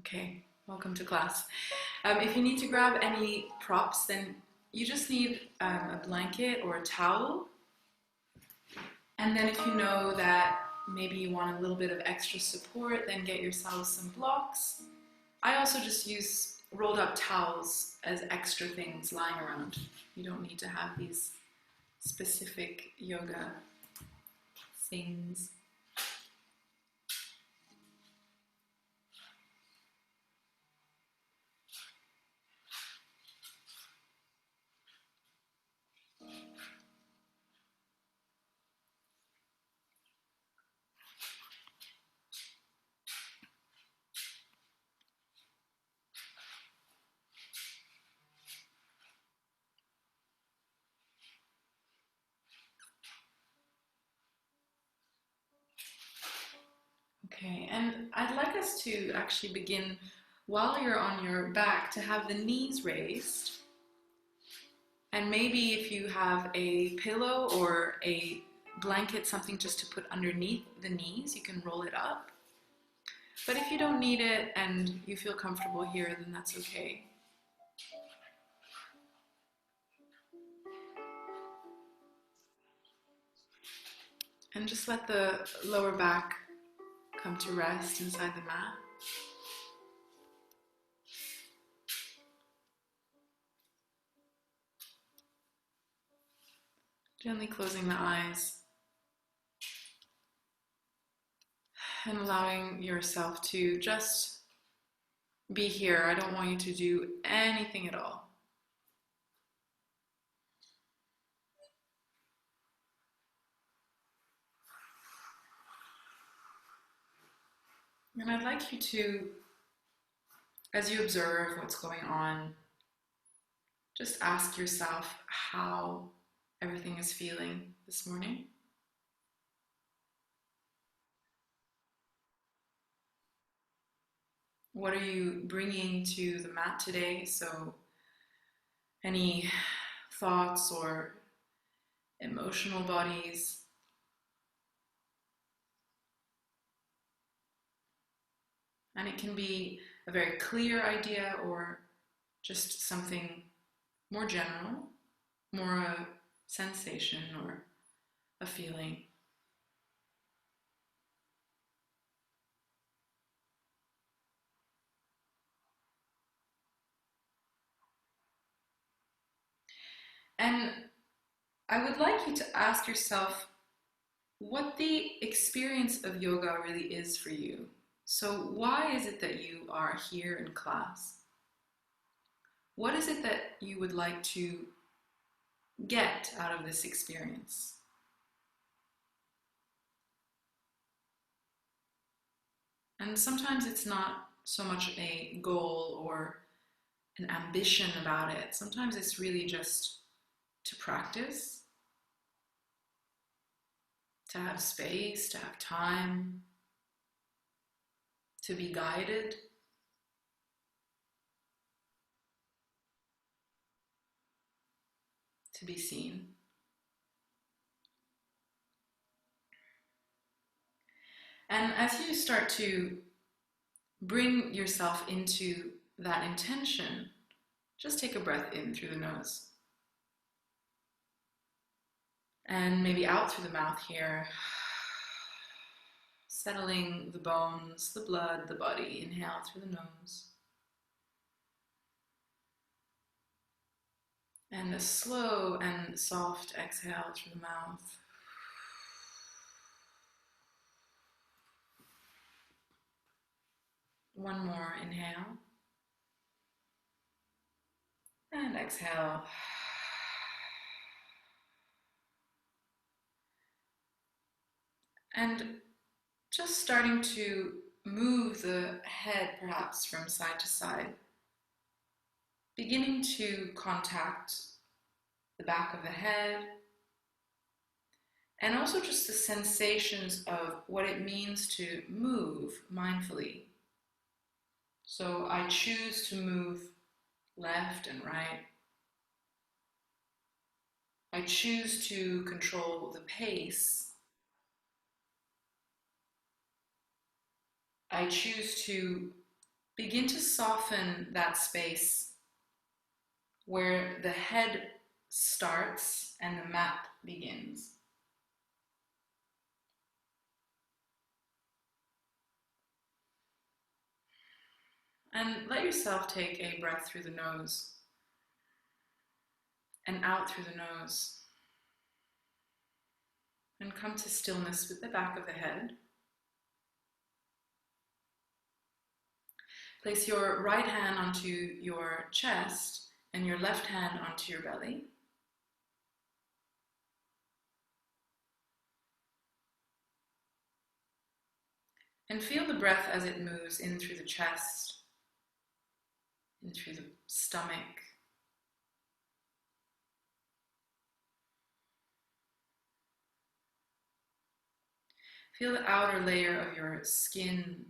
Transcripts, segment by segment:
Okay, welcome to class. If you need to grab any props, then you just need a blanket or a towel. And then if you know that maybe you want a little bit of extra support, then get yourself some blocks. I also just use rolled up towels as extra things lying around. You don't need to have these specific yoga things. Okay, and I'd like us to actually begin while you're on your back to have the knees raised. And maybe if you have a pillow or a blanket, something just to put underneath the knees, you can roll it up. But if you don't need it and you feel comfortable here, then that's okay. And just let the lower back come to rest inside the mat. Gently closing the eyes and allowing yourself to just be here. I don't want you to do anything at all. And I'd like you to, as you observe what's going on, just ask yourself how everything is feeling this morning. What are you bringing to the mat today? So, any thoughts or emotional bodies? And it can be a very clear idea or just something more general, more a sensation or a feeling. And I would like you to ask yourself what the experience of yoga really is for you. So why is it that you are here in class? What is it that you would like to get out of this experience? And sometimes it's not so much a goal or an ambition about it. Sometimes it's really just to practice, to have space, to have time, to be guided. To be seen. And as you start to bring yourself into that intention, just take a breath in through the nose. And maybe out through the mouth here, settling the bones, the blood, the body. Inhale through the nose. And a slow and soft exhale through the mouth. One more inhale. And exhale. And just starting to move the head perhaps from side to side. Beginning to contact the back of the head. And also just the sensations of what it means to move mindfully. So I choose to move left and right. I choose to control the pace. I choose to begin to soften that space where the head starts and the map begins. And let yourself take a breath through the nose and out through the nose. And come to stillness with the back of the head. Place your right hand onto your chest and your left hand onto your belly. And feel the breath as it moves in through the chest, in through the stomach. Feel the outer layer of your skin,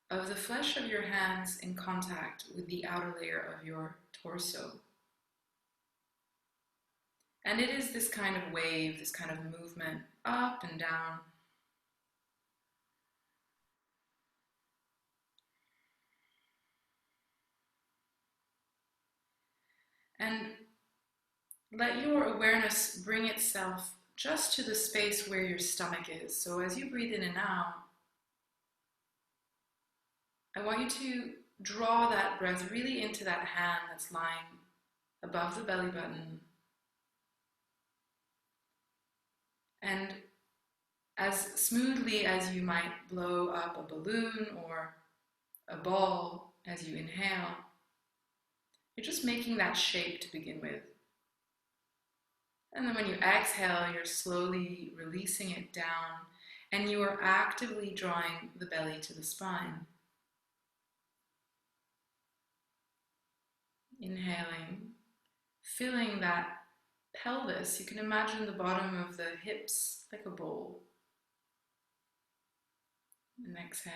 of the flesh of your hands in contact with the outer layer of your torso. And it is this kind of wave, this kind of movement up and down. And let your awareness bring itself just to the space where your stomach is. So as you breathe in and out, I want you to draw that breath really into that hand that's lying above the belly button. And as smoothly as you might blow up a balloon or a ball as you inhale, you're just making that shape to begin with. And then when you exhale, you're slowly releasing it down, and you are actively drawing the belly to the spine. Inhaling, filling that pelvis. You can imagine the bottom of the hips like a bowl. And exhale.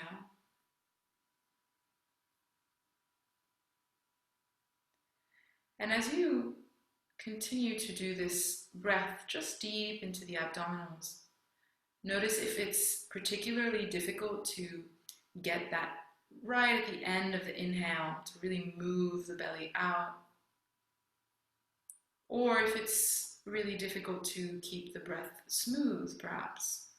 And as you continue to do this breath just deep into the abdominals, notice if it's particularly difficult to get that right at the end of the inhale to really move the belly out, or if it's really difficult to keep the breath smooth, perhaps.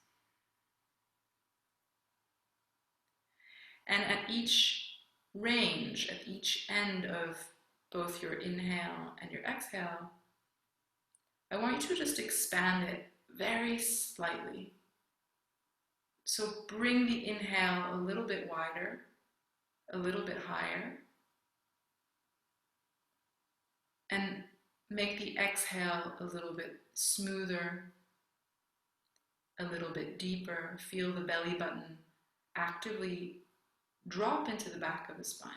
And at each range, at each end of both your inhale and your exhale, I want you to just expand it very slightly. So bring the inhale a little bit wider, a little bit higher, and make the exhale a little bit smoother, a little bit deeper. Feel the belly button actively drop into the back of the spine.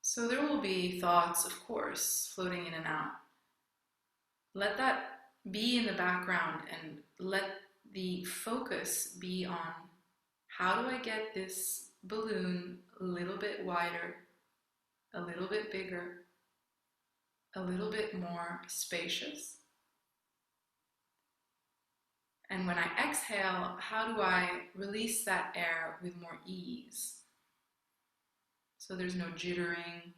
So there will be thoughts, of course, floating in and out. Let that be in the background and let the focus be on how do I get this balloon a little bit wider, a little bit bigger, a little bit more spacious. And when I exhale, how do I release that air with more ease? So there's no jittering.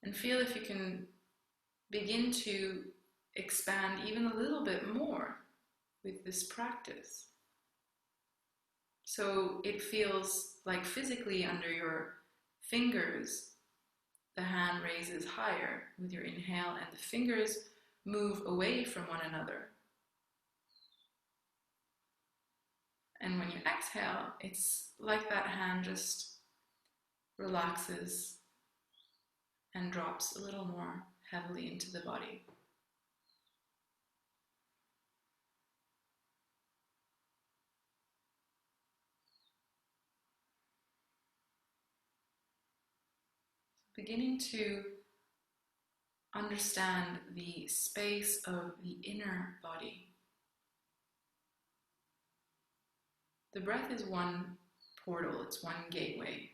And feel if you can begin to expand even a little bit more with this practice. So it feels like physically under your fingers, the hand raises higher with your inhale and the fingers move away from one another. And when you exhale, it's like that hand just relaxes and drops a little more heavily into the body. Beginning to understand the space of the inner body. The breath is one portal, it's one gateway.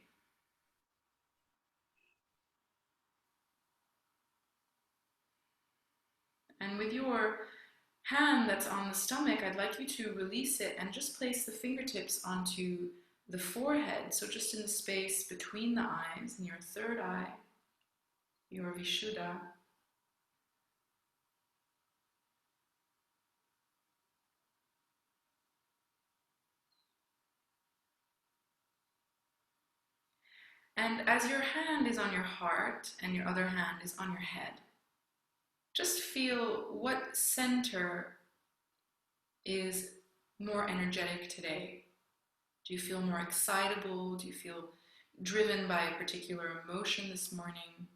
And with your hand that's on the stomach, I'd like you to release it and just place the fingertips onto the forehead, so just in the space between the eyes, in your third eye, your Vishuddha. And as your hand is on your heart and your other hand is on your head, just feel what center is more energetic today. Do you feel more excitable? Do you feel driven by a particular emotion this morning?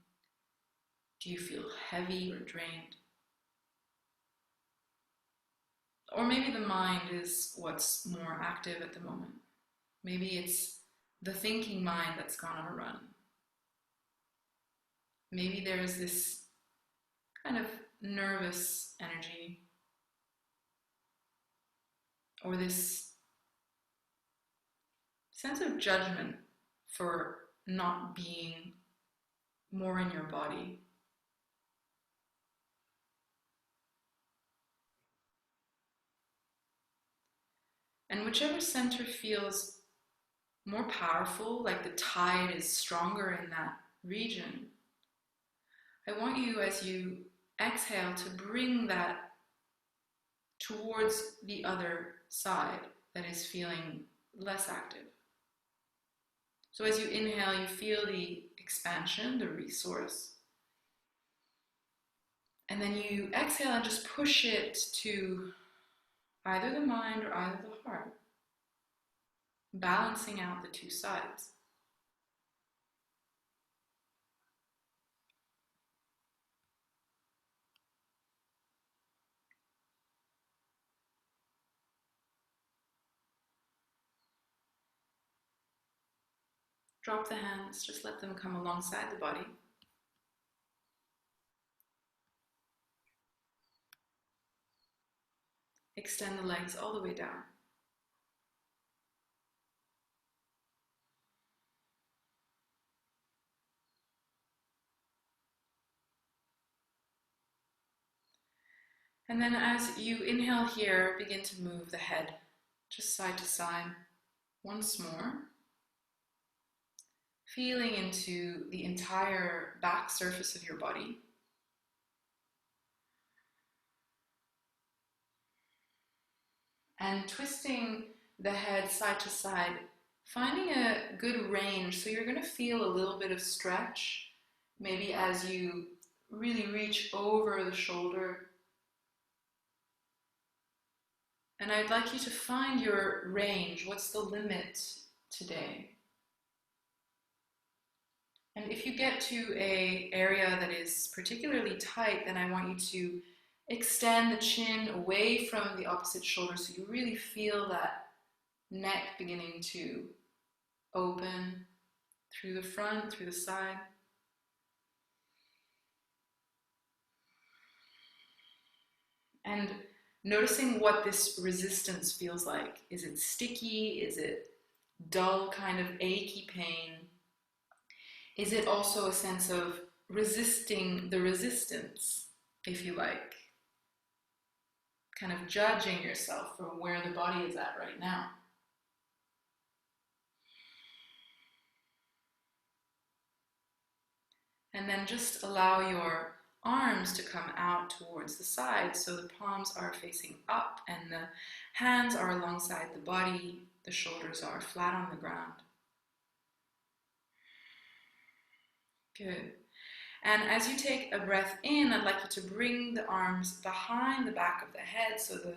Do you feel heavy or drained? Or maybe the mind is what's more active at the moment. Maybe it's the thinking mind that's gone on a run. Maybe there's this kind of nervous energy, or this sense of judgment for not being more in your body. And whichever center feels more powerful, like the tide is stronger in that region, I want you, as you exhale, to bring that towards the other side that is feeling less active. So as you inhale, you feel the expansion, the resource. And then you exhale and just push it to either the mind or either the heart, balancing out the two sides. Drop the hands, just let them come alongside the body. Extend the legs all the way down. And then as you inhale here, begin to move the head just side to side once more. Feeling into the entire back surface of your body. And twisting the head side to side, finding a good range. So you're going to feel a little bit of stretch, maybe as you really reach over the shoulder. And I'd like you to find your range. What's the limit today? And if you get to an area that is particularly tight, then I want you to extend the chin away from the opposite shoulder so you really feel that neck beginning to open through the front, through the side. And noticing what this resistance feels like. Is it sticky? Is it dull, kind of achy pain? Is it also a sense of resisting the resistance, if you like? Kind of judging yourself from where the body is at right now. And then just allow your arms to come out towards the side, so the palms are facing up and the hands are alongside the body, the shoulders are flat on the ground. Good. And as you take a breath in, I'd like you to bring the arms behind the back of the head so the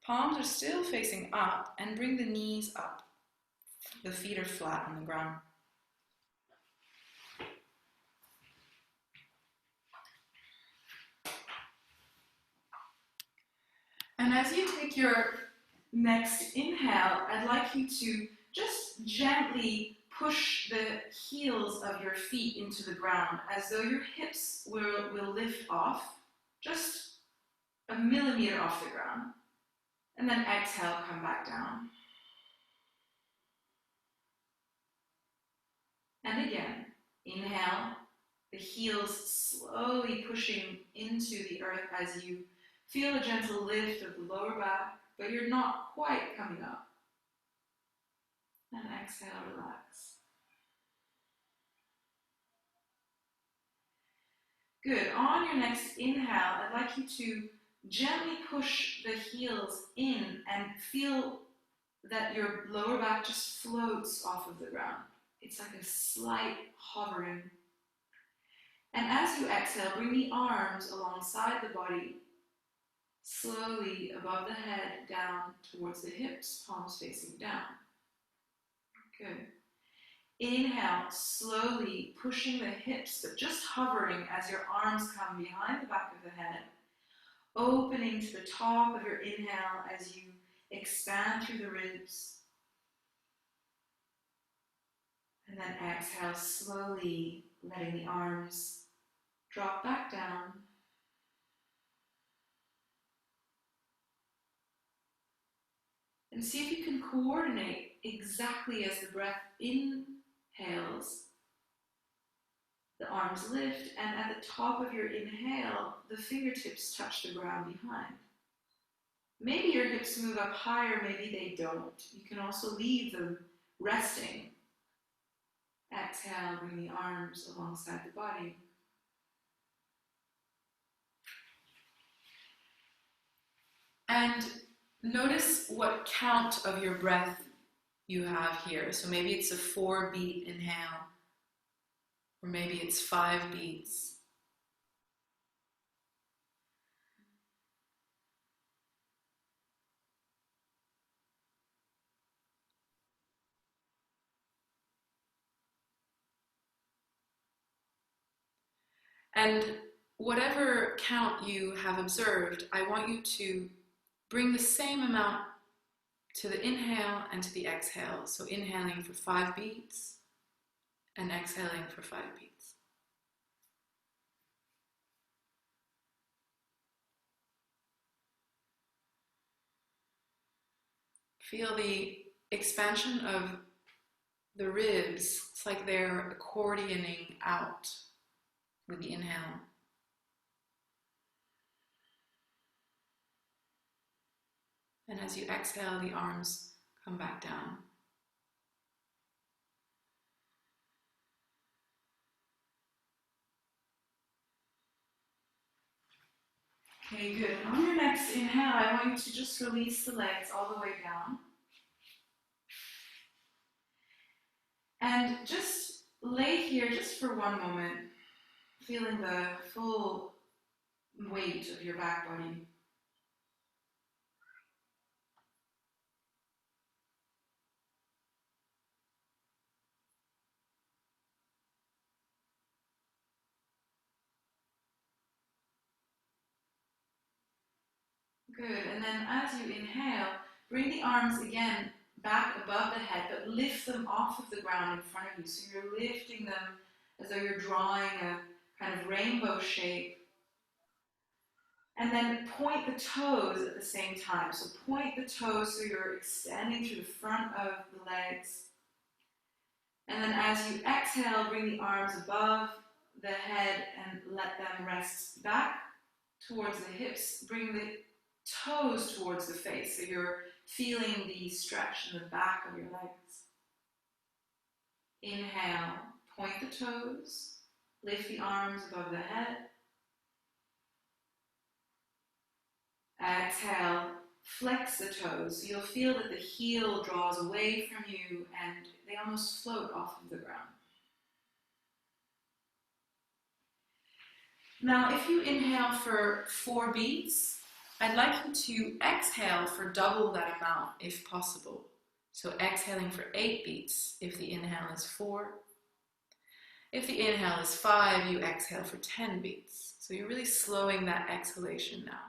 palms are still facing up, and bring the knees up. The feet are flat on the ground. And as you take your next inhale, I'd like you to just gently push the heels of your feet into the ground as though your hips will lift off, just a millimeter off the ground. And then exhale, come back down. And again, inhale, the heels slowly pushing into the earth as you feel a gentle lift of the lower back, but you're not quite coming up. And exhale, relax. Good. On your next inhale, I'd like you to gently push the heels in and feel that your lower back just floats off of the ground. It's like a slight hovering. And as you exhale, bring the arms alongside the body, slowly above the head, down towards the hips, palms facing down. Good. Inhale, slowly pushing the hips, but just hovering as your arms come behind the back of the head, opening to the top of your inhale as you expand through the ribs. And then exhale, slowly letting the arms drop back down. And see if you can coordinate exactly as the breath inhales. The arms lift, and at the top of your inhale, the fingertips touch the ground behind. Maybe your hips move up higher, maybe they don't. You can also leave them resting. Exhale, bring the arms alongside the body. And notice what count of your breath you have here. So maybe it's a 4-beat inhale, or maybe it's 5 beats. And whatever count you have observed, I want you to bring the same amount to the inhale and to the exhale. So inhaling for 5 beats and exhaling for 5 beats. Feel the expansion of the ribs. It's like they're accordioning out with the inhale. And as you exhale, the arms come back down. Okay, good. And on your next inhale, I want you to just release the legs all the way down. And just lay here just for one moment, feeling the full weight of your back body. Good, and then as you inhale, bring the arms again back above the head, but lift them off of the ground in front of you. So you're lifting them as though you're drawing a kind of rainbow shape. And then point the toes at the same time. So point the toes so you're extending through the front of the legs. And then as you exhale, bring the arms above the head and let them rest back towards the hips. Bring the toes towards the face, so you're feeling the stretch in the back of your legs. Inhale, point the toes, lift the arms above the head. Exhale, flex the toes, so you'll feel that the heel draws away from you and they almost float off of the ground. Now, if you inhale for 4 beats, I'd like you to exhale for double that amount if possible. So exhaling for 8 beats if the inhale is 4. If the inhale is 5, you exhale for 10 beats. So you're really slowing that exhalation now.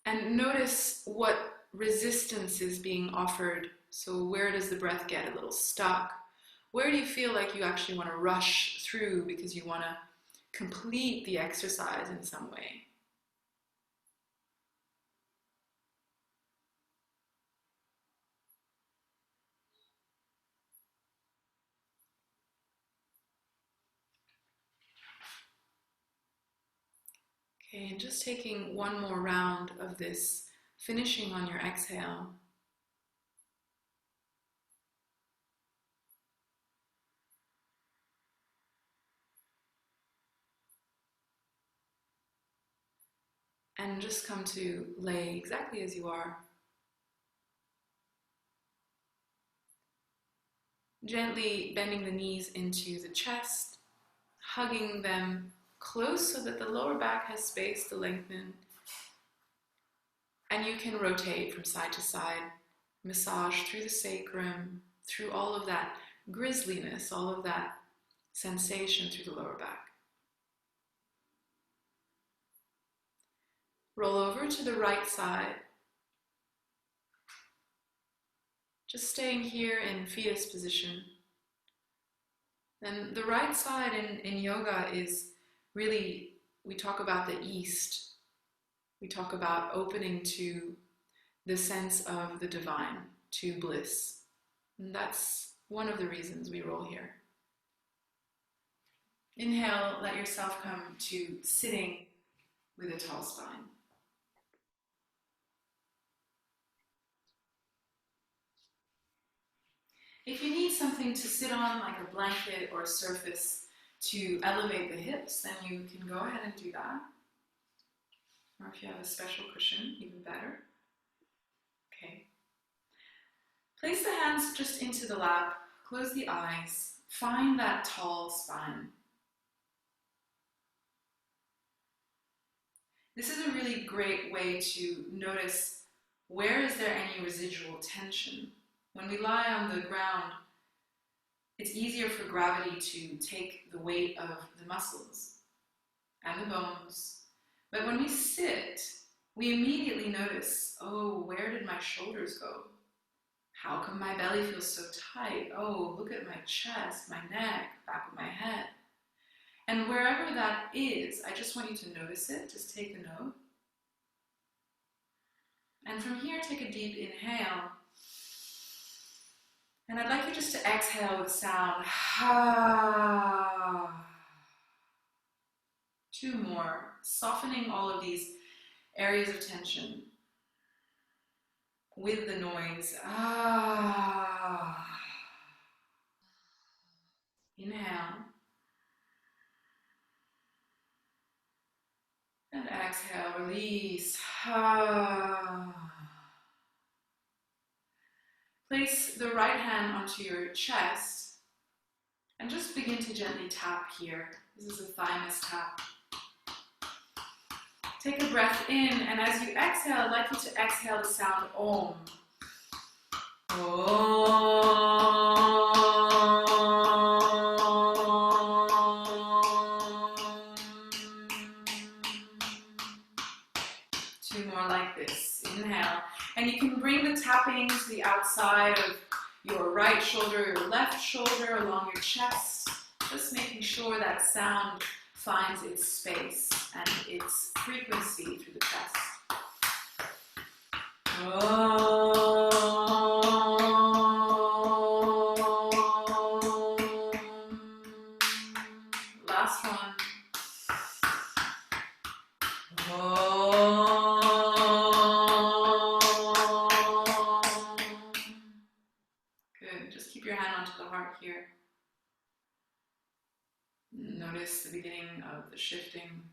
And notice what resistance is being offered. So where does the breath get a little stuck? Where do you feel like you actually want to rush through because you want to complete the exercise in some way? Okay, and just taking one more round of this, finishing on your exhale. And just come to lay exactly as you are. Gently bending the knees into the chest, hugging them close so that the lower back has space to lengthen. And you can rotate from side to side, massage through the sacrum, through all of that grisliness, all of that sensation through the lower back. Roll over to the right side. Just staying here in fetus position. Then the right side in yoga is really, we talk about the east. We talk about opening to the sense of the divine, to bliss. And that's one of the reasons we roll here. Inhale, let yourself come to sitting with a tall spine. If you need something to sit on, like a blanket or a surface to elevate the hips, then you can go ahead and do that. Or if you have a special cushion, even better. Okay. Place the hands just into the lap, close the eyes, find that tall spine. This is a really great way to notice where is there any residual tension. When we lie on the ground, it's easier for gravity to take the weight of the muscles and the bones. But when we sit, we immediately notice, oh, where did my shoulders go? How come my belly feels so tight? Oh, look at my chest, my neck, back of my head. And wherever that is, I just want you to notice it. Just take a note. And from here, take a deep inhale. And I'd like you just to exhale with sound. Two more, softening all of these areas of tension with the noise. Inhale. And exhale, release. Place the right hand onto your chest and just begin to gently tap here. This is a thymus tap. Take a breath in, and as you exhale, I'd like you to exhale the sound Om. Two more like this. Inhale. And you can bring the tapping to the outside of your right shoulder, your left shoulder, along your chest. Just making sure that sound finds its space and its frequency through the chest. Last one. Good. Just keep your hand onto the heart here. Notice the beginning of the shifting.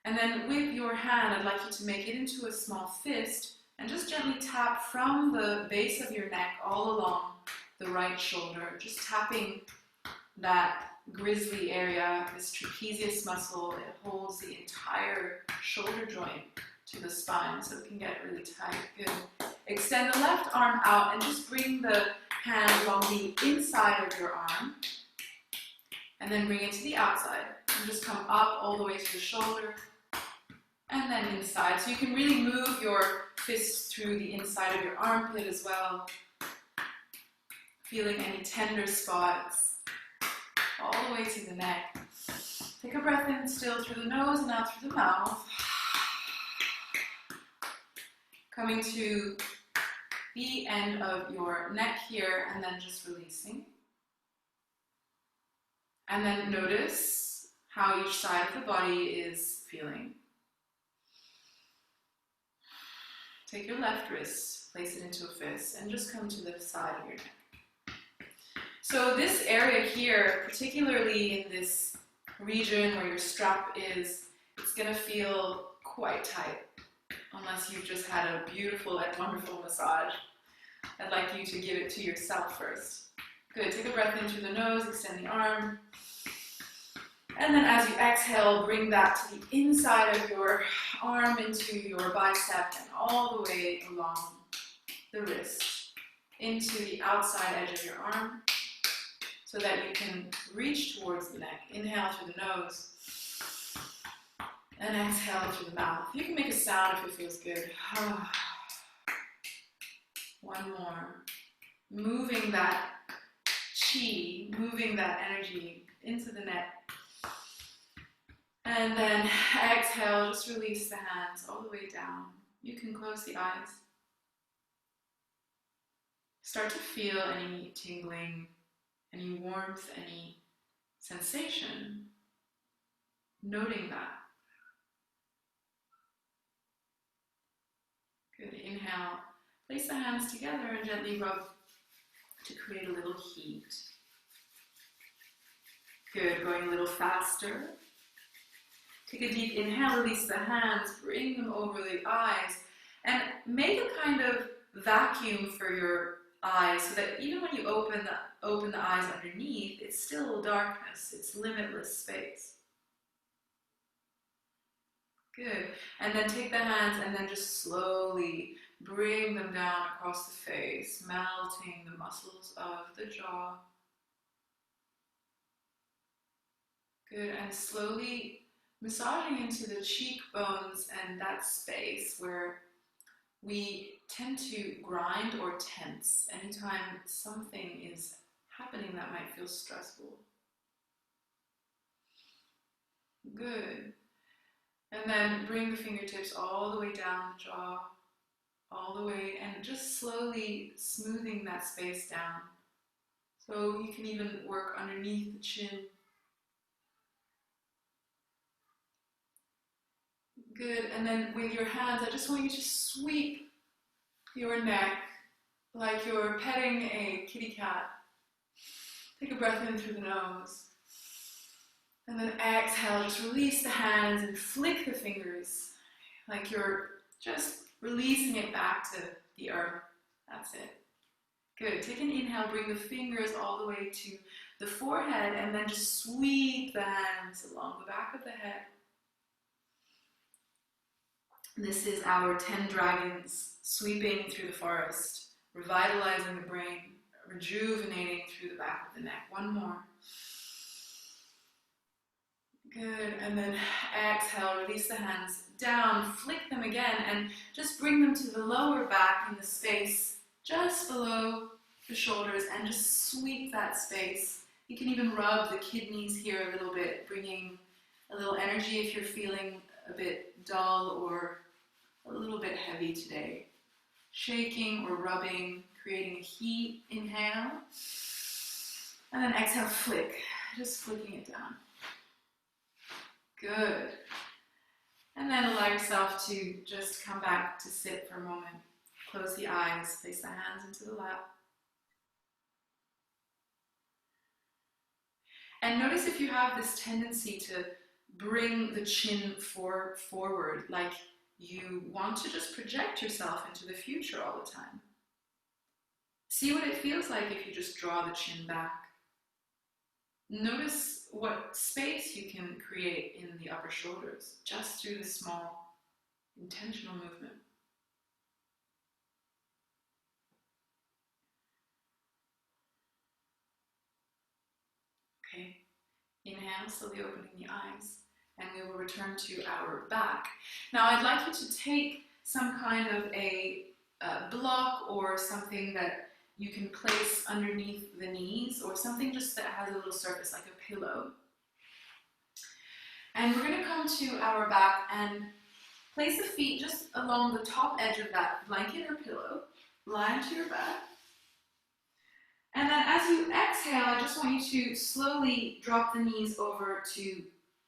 And then with your hand, I'd like you to make it into a small fist and just gently tap from the base of your neck all along the right shoulder, just tapping that grizzly area, this trapezius muscle. It holds the entire shoulder joint to the spine, so it can get really tight. Good. Extend the left arm out and just bring the hand along the inside of your arm. And then bring it to the outside. And just come up all the way to the shoulder. And then inside. So you can really move your fists through the inside of your armpit as well. Feeling any tender spots all the way to the neck. Take a breath in still through the nose and out through the mouth. Coming to the end of your neck here and then just releasing. And then notice how each side of the body is feeling. Take your left wrist, place it into a fist, and just come to the side of your neck. So this area here, particularly in this region where your strap is, it's going to feel quite tight, unless you've just had a beautiful and wonderful massage. I'd like you to give it to yourself first. Good, take a breath in through the nose, extend the arm. And then as you exhale, bring that to the inside of your arm into your bicep and all the way along the wrist into the outside edge of your arm so that you can reach towards the neck. Inhale through the nose and exhale through the mouth. You can make a sound if it feels good. One more. Moving that chi, moving that energy into the neck. And then exhale, just release the hands all the way down. You can close the eyes. Start to feel any tingling, any warmth, any sensation. Noting that. Good. Inhale. Place the hands together and gently rub to create a little heat. Good. Going a little faster. Take a deep inhale, release the hands, bring them over the eyes, and make a kind of vacuum for your eyes so that even when you open the eyes underneath, it's still darkness, it's limitless space. Good. And then take the hands and then just slowly bring them down across the face, melting the muscles of the jaw. Good. And slowly massaging into the cheekbones and that space where we tend to grind or tense anytime something is happening that might feel stressful. Good. And then bring the fingertips all the way down the jaw, all the way, and just slowly smoothing that space down. So you can even work underneath the chin. Good, and then with your hands, I just want you to sweep your neck like you're petting a kitty cat. Take a breath in through the nose. And then exhale, just release the hands and flick the fingers like you're just releasing it back to the earth. That's it. Good, take an inhale, bring the fingers all the way to the forehead and then just sweep the hands along the back of the head. This is our 10 dragons sweeping through the forest, revitalizing the brain, rejuvenating through the back of the neck. One more. Good, and then exhale, release the hands down, flick them again, and just bring them to the lower back in the space just below the shoulders and just sweep that space. You can even rub the kidneys here a little bit, bringing a little energy if you're feeling a bit dull or a little bit heavy today. Shaking or rubbing, creating a heat. Inhale. And then exhale, flick. Just flicking it down. Good. And then allow yourself to just come back to sit for a moment. Close the eyes, place the hands into the lap. And notice if you have this tendency to bring the chin forward, like you want to just project yourself into the future all the time. See what it feels like if you just draw the chin back. Notice what space you can create in the upper shoulders just through the small, intentional movement. Okay, inhale, slowly opening the eyes. and we will return to our back. Now I'd like you to take some kind of a block or something that you can place underneath the knees, or something just that has a little surface like a pillow. And we're going to come to our back and place the feet just along the top edge of that blanket or pillow. Lie onto your back. And then as you exhale, I just want you to slowly drop the knees over to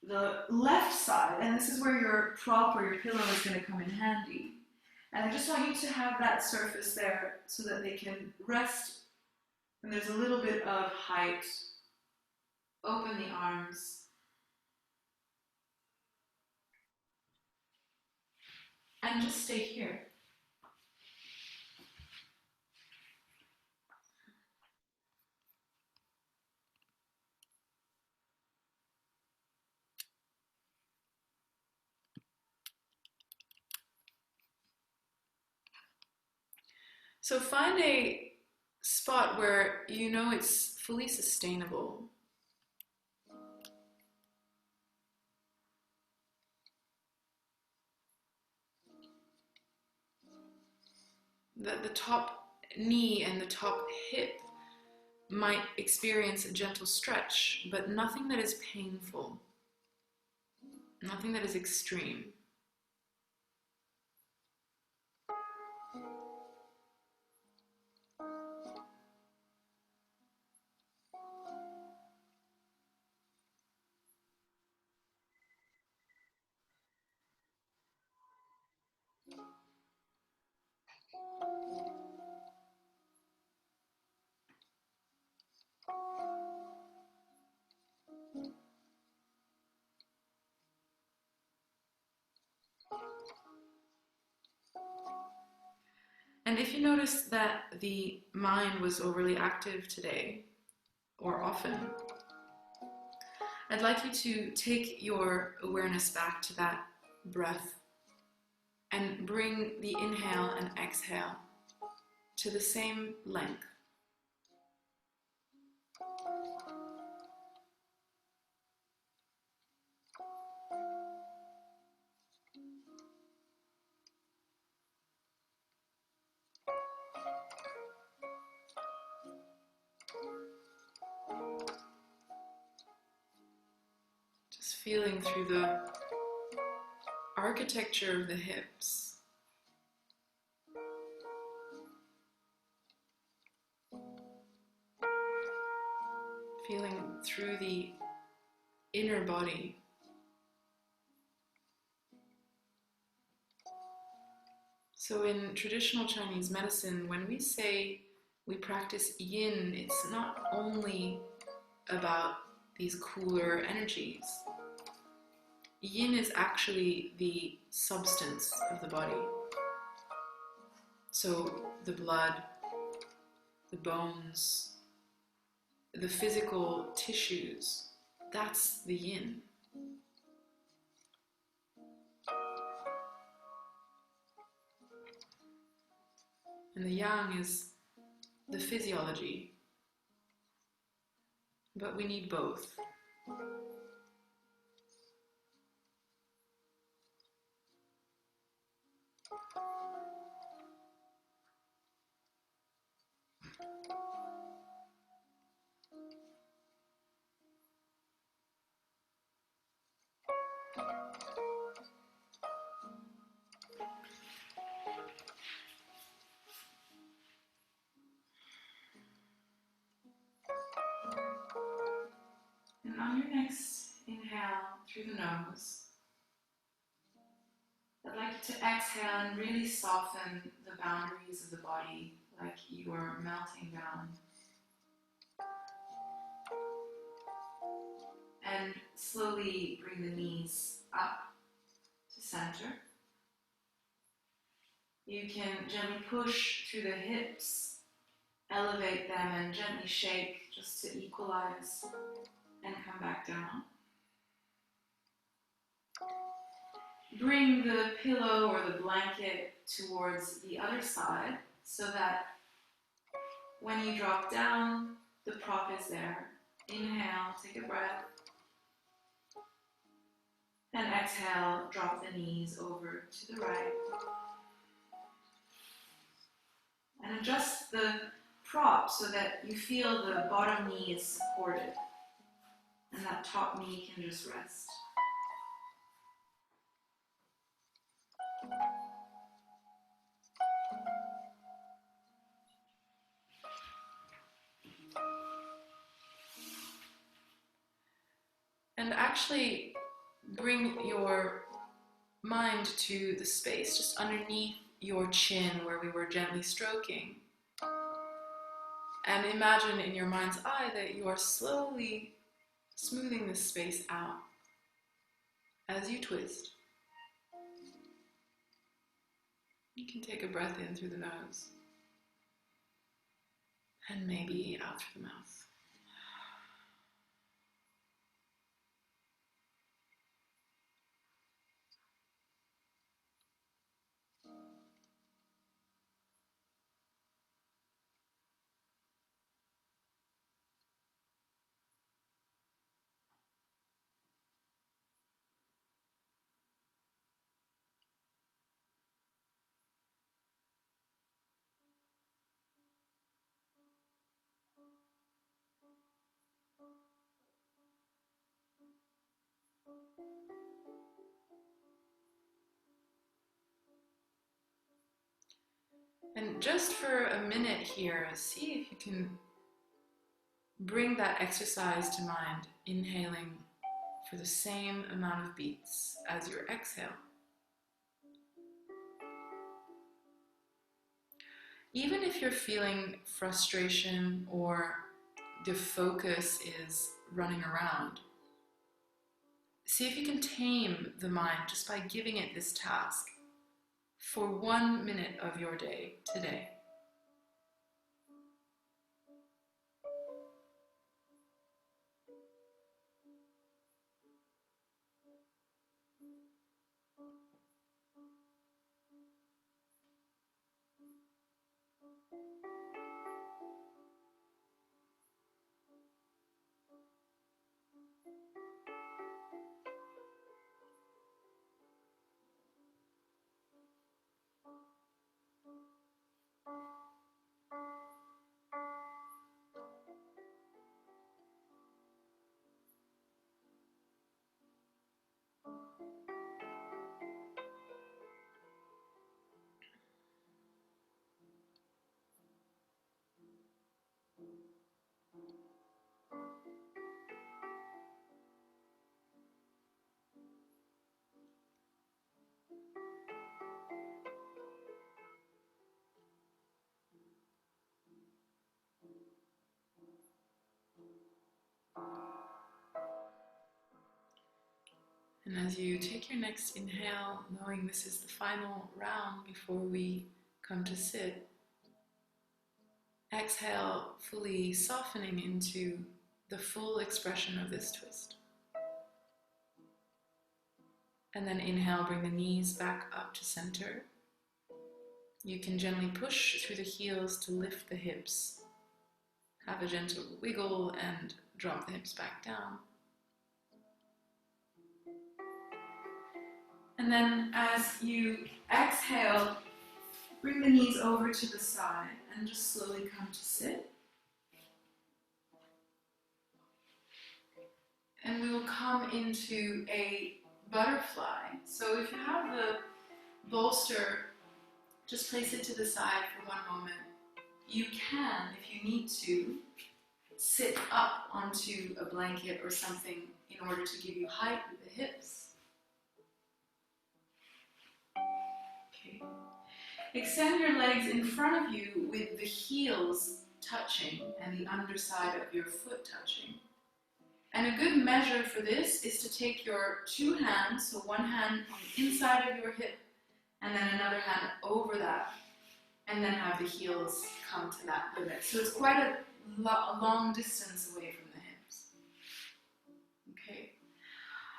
the left side. And this is where your prop or your pillow is going to come in handy. And I just want you to have that surface there so that they can rest. And there's a little bit of height. Open the arms. And just stay here. So find a spot where you know it's fully sustainable. That the top knee and the top hip might experience a gentle stretch, but nothing that is painful, nothing that is extreme. And if you notice that the mind was overly active today, or often, I'd like you to take your awareness back to that breath and bring the inhale and exhale to the same length. Just feeling through the architecture of the hips. Feeling through the inner body. So in traditional Chinese medicine, when we say we practice yin, it's not only about these cooler energies. Yin is actually the substance of the body. So the blood, the bones, the physical tissues, that's the yin. And the yang is the physiology. But we need both. And on your next inhale through the nose, I'd like you to exhale and really soften the boundaries of the body like you are melting down. And slowly bring the knees up to center. You can gently push through the hips, elevate them and gently shake just to equalize and come back down. Bring the pillow or the blanket towards the other side so that when you drop down, the prop is there. Inhale, take a breath. And exhale, drop the knees over to the right. And adjust the prop so that you feel the bottom knee is supported. And that top knee can just rest. And actually bring your mind to the space just underneath your chin where we were gently stroking. And imagine in your mind's eye that you are slowly smoothing this space out as you twist. You can take a breath in through the nose and maybe out through the mouth. And just for a minute here, see if you can bring that exercise to mind, inhaling for the same amount of beats as your exhale. Even if you're feeling frustration or the focus is running around, see if you can tame the mind just by giving it this task for 1 minute of your day today. And as you take your next inhale, knowing this is the final round before we come to sit, exhale, fully softening into the full expression of this twist. And then inhale, bring the knees back up to center. You can gently push through the heels to lift the hips. Have a gentle wiggle and drop the hips back down. And then as you exhale, bring the knees over to the side and just slowly come to sit. And we will come into a butterfly. So if you have the bolster, just place it to the side for 1 moment. You can, if you need to, sit up onto a blanket or something in order to give you height with the hips. Okay. Extend your legs in front of you with the heels touching and the underside of your foot touching. And a good measure for this is to take your 2 hands, so 1 hand on the inside of your hip and then another hand over that, and then have the heels come to that limit. So it's quite a long distance away from the hips. Okay.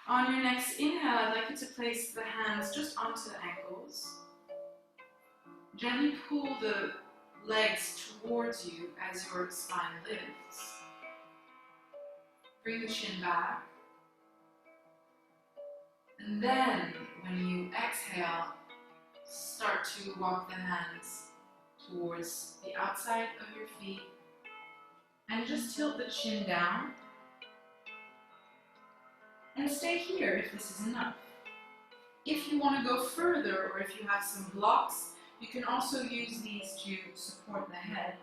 On your next inhale, I'd like you to place the hands just onto the ankles. Gently pull the legs towards you as your spine lifts. Bring the chin back. And then when you exhale, start to walk the hands towards the outside of your feet and just tilt the chin down and stay here if this is enough. If you want to go further or if you have some blocks, you can also use these to support the head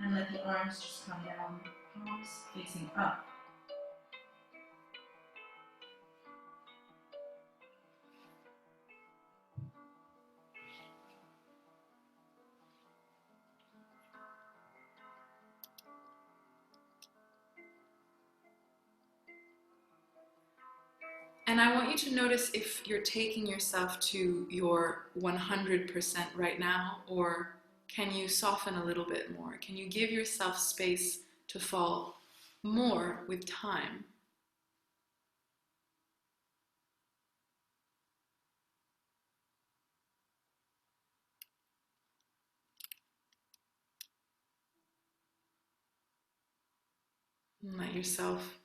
and let the arms just come down, palms facing up. And I want you to notice if you're taking yourself to your 100% right now, or can you soften a little bit more? Can you give yourself space to fall more with time? And let yourself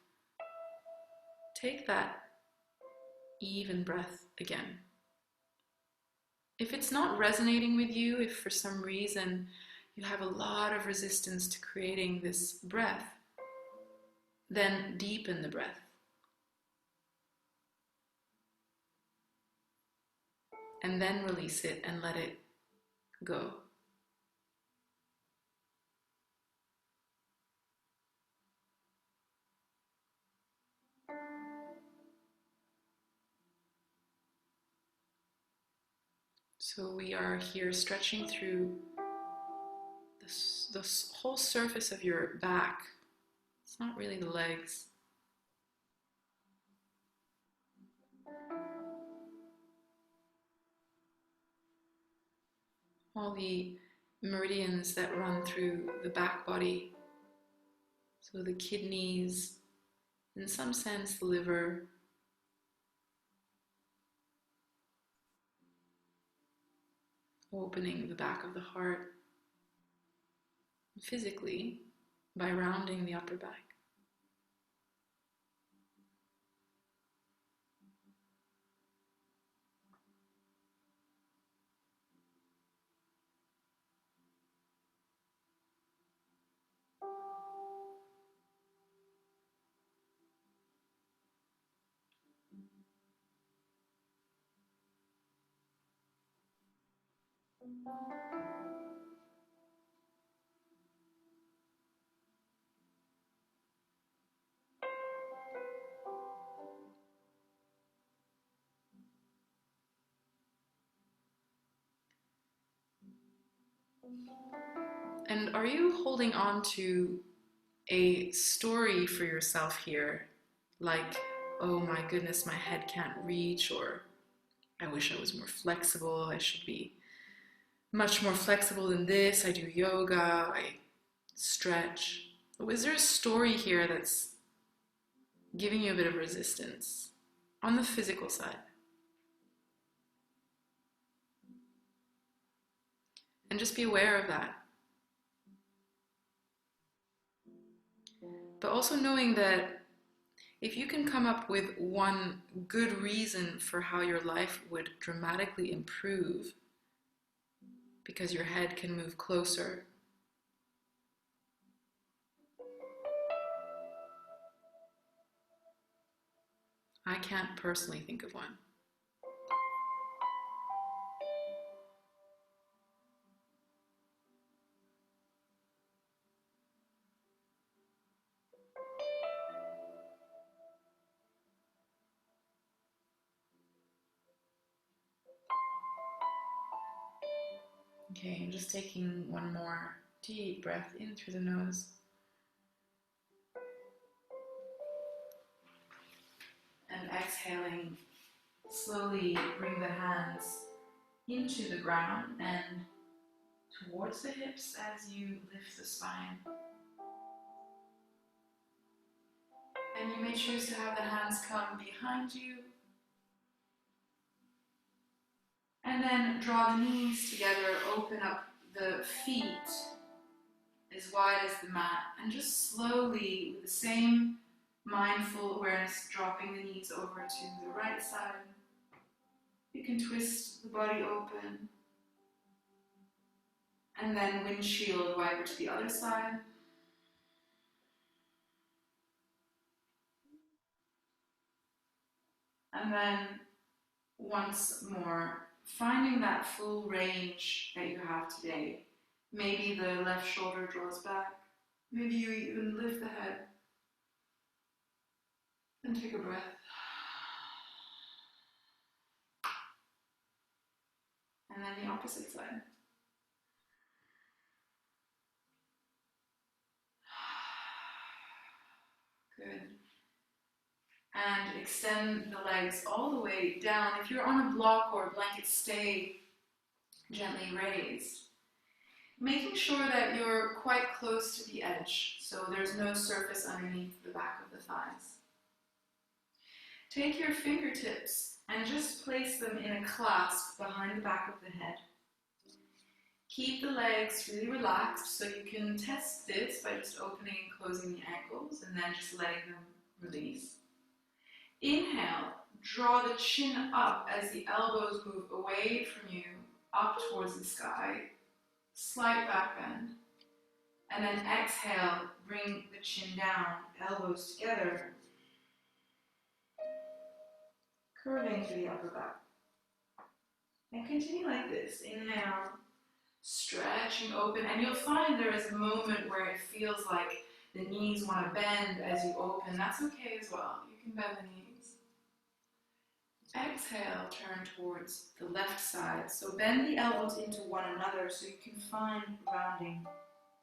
take that even breath again. If it's not resonating with you, if for some reason you have a lot of resistance to creating this breath, then deepen the breath. And then release it and let it go. So we are here stretching through the whole surface of your back. It's not really the legs. All the meridians that run through the back body. So the kidneys, in some sense the liver, opening the back of the heart physically by rounding the upper back. And are you holding on to a story for yourself here? Like, oh my goodness, my head can't reach, or I wish I was more flexible, I should be much more flexible than this, I do yoga, I stretch. Is there a story here that's giving you a bit of resistance on the physical side? And just be aware of that. But also knowing that if you can come up with one good reason for how your life would dramatically improve because your head can move closer, I can't personally think of one. Okay, I'm just taking one more deep breath in through the nose. And exhaling, slowly bring the hands into the ground and towards the hips as you lift the spine. And you may choose to have the hands come behind you. And then draw the knees together, open up the feet as wide as the mat, and just slowly, with the same Mindful awareness, dropping the knees over to the right side. You can twist the body open. And then windshield wiper to the other side. And then once more, finding that full range that you have today. Maybe the left shoulder draws back. Maybe you even lift the head. And take a breath. And then the opposite side. Good. And extend the legs all the way down. If you're on a block or a blanket, stay gently raised. Making sure that you're quite close to the edge, so there's no surface underneath the back of the thighs. Take your fingertips and just place them in a clasp behind the back of the head. Keep the legs really relaxed, so you can test this by just opening and closing the ankles and then just letting them release. Inhale, draw the chin up as the elbows move away from you, up towards the sky. Slight back bend. And then exhale, bring the chin down, elbows together. Curving to the upper back. And continue like this. Inhale, stretching open. And you'll find there is a moment where it feels like the knees want to bend as you open. That's okay as well. You can bend the knees. Exhale, turn towards the left side. So bend the elbows into one another so you can find rounding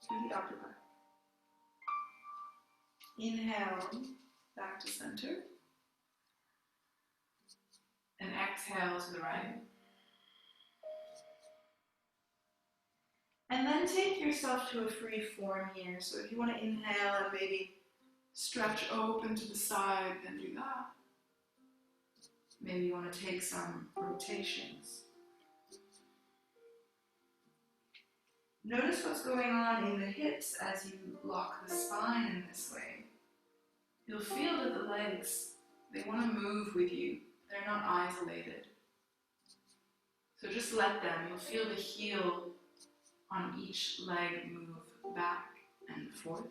to the upper back. Inhale, back to center. And exhale to the right. And then take yourself to a free form here. So if you want to inhale and maybe stretch open to the side, then do that. Maybe you want to take some rotations. Notice what's going on in the hips as you lock the spine in this way. You'll feel that the legs, they want to move with you. They're not isolated. So just let them. You'll feel the heel on each leg move back and forth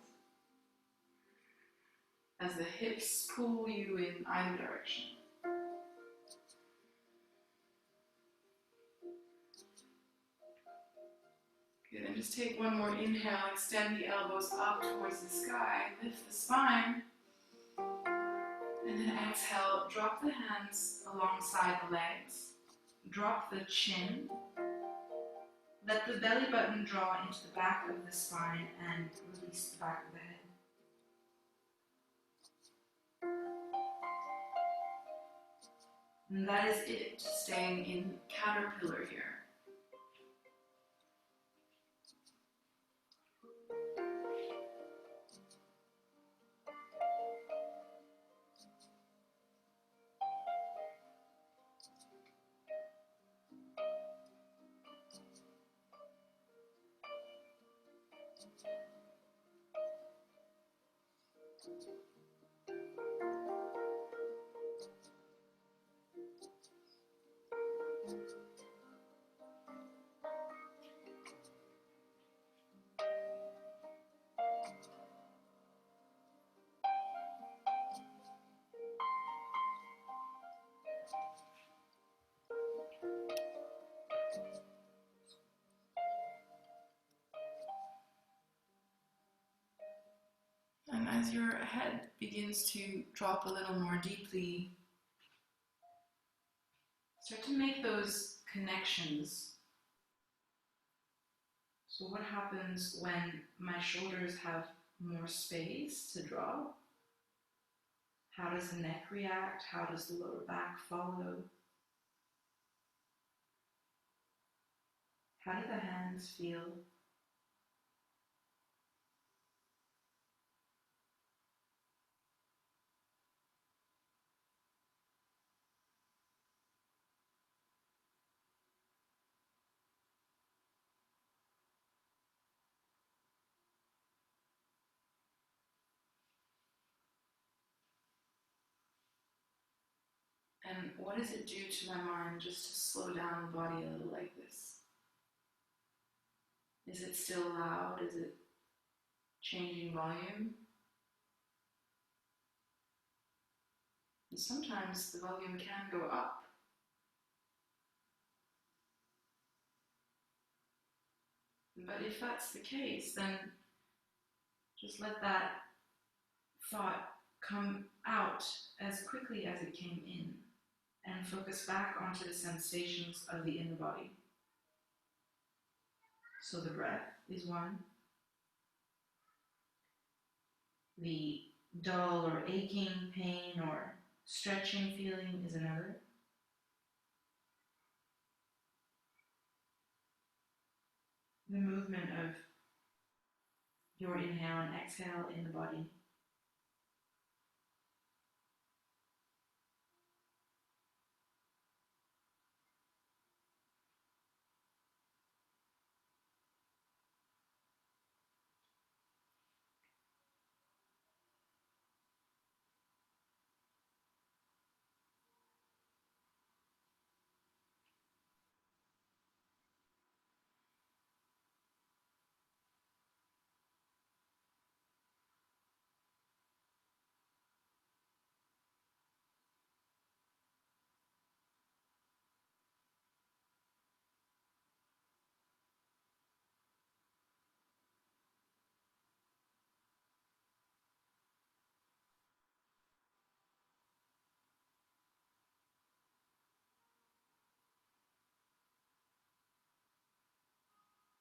as the hips pull you in either direction. Good, and just take one more inhale, extend the elbows up towards the sky, lift the spine, and then exhale, drop the hands alongside the legs, drop the chin, let the belly button draw into the back of the spine and release the back of the head. And that is it, staying in caterpillar here. And as your head begins to drop a little more deeply, start to make those connections. So what happens when my shoulders have more space to drop? How does the neck react? How does the lower back follow? How do the hands feel? And what does it do to my mind just to slow down the body a little like this? Is it still loud? Is it changing volume? And sometimes the volume can go up. But if that's the case, then just let that thought come out as quickly as it came in and focus back onto the sensations of the inner body. So the breath is one. The dull or aching pain or stretching feeling is another. The movement of your inhale and exhale in the body.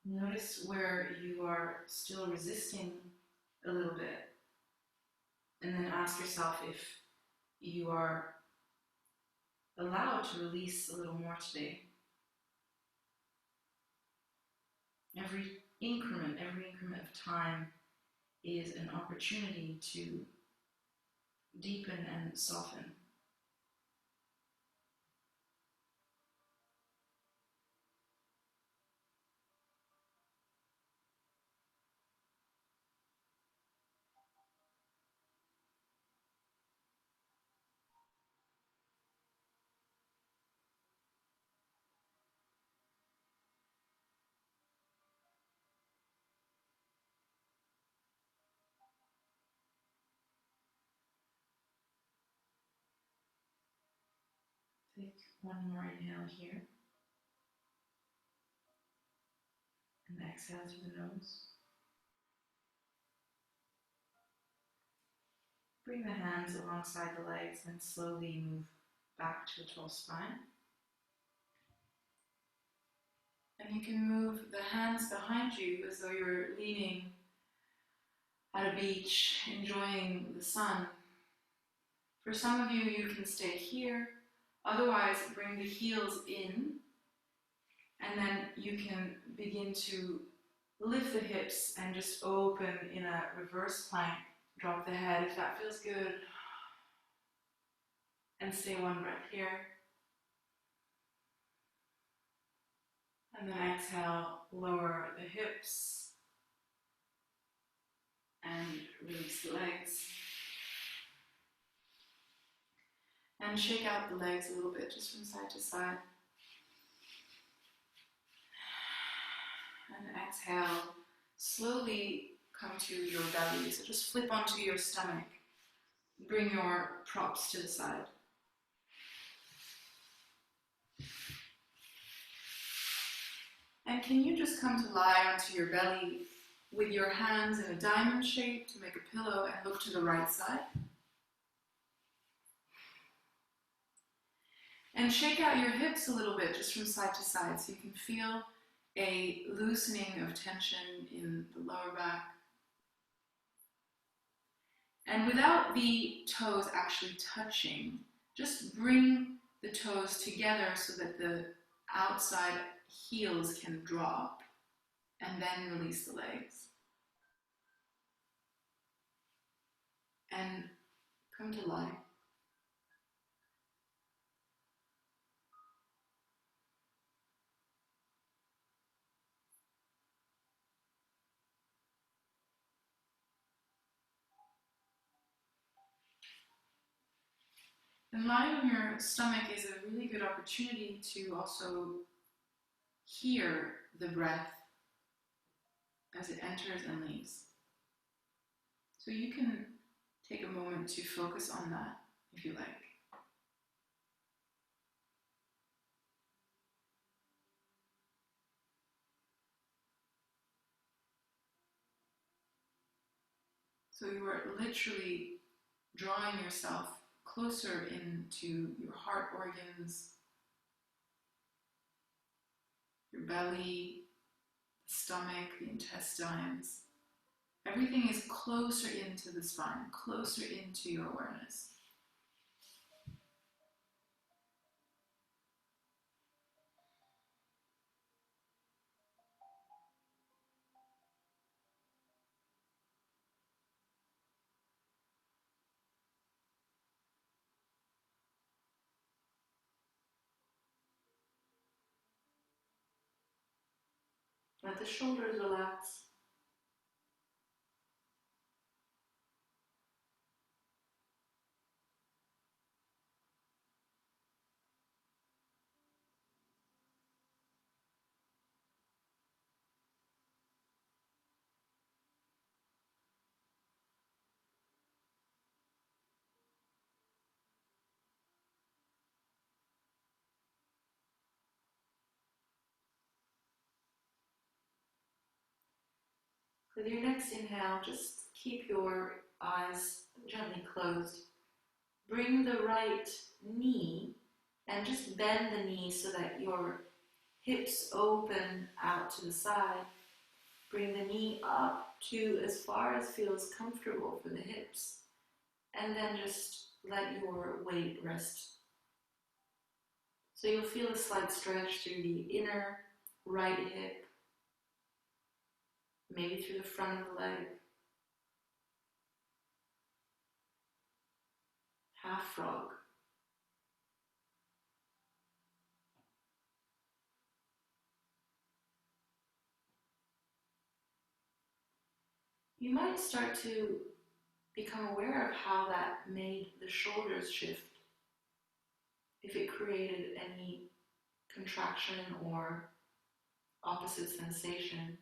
Notice where you are still resisting a little bit, and then ask yourself if you are allowed to release a little more today. Every increment of time is an opportunity to deepen and soften. Take one more inhale here, and exhale through the nose. Bring the hands alongside the legs and slowly move back to a tall spine. And you can move the hands behind you as though you're leaning at a beach, enjoying the sun. For some of you, you can stay here. Otherwise, bring the heels in, and then you can begin to lift the hips and just open in a reverse plank. Drop the head if that feels good. And stay one breath here. And then exhale, lower the hips and release the legs. And shake out the legs a little bit, just from side to side. And exhale, slowly come to your belly. So just flip onto your stomach. Bring your props to the side. And can you just come to lie onto your belly with your hands in a diamond shape to make a pillow and look to the right side? And shake out your hips a little bit just from side to side so you can feel a loosening of tension in the lower back. And without the toes actually touching, just bring the toes together so that the outside heels can drop, and then release the legs. And come to lie. And lying on your stomach is a really good opportunity to also hear the breath as it enters and leaves. So you can take a moment to focus on that if you like. So you are literally drawing yourself closer into your heart organs, your belly, the stomach, the intestines. Everything is closer into the spine, closer into your awareness. Let the shoulders relax. With your next inhale, just keep your eyes gently closed. Bring the right knee and just bend the knee so that your hips open out to the side. Bring the knee up to as far as feels comfortable for the hips. And then just let your weight rest. So you'll feel a slight stretch through the inner right hip, maybe through the front of the leg. Half frog. You might start to become aware of how that made the shoulders shift. If it created any contraction or opposite sensation.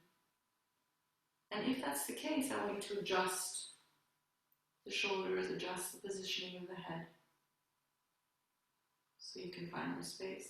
And if that's the case, I want you to adjust the shoulders, adjust the positioning of the head so you can find more space.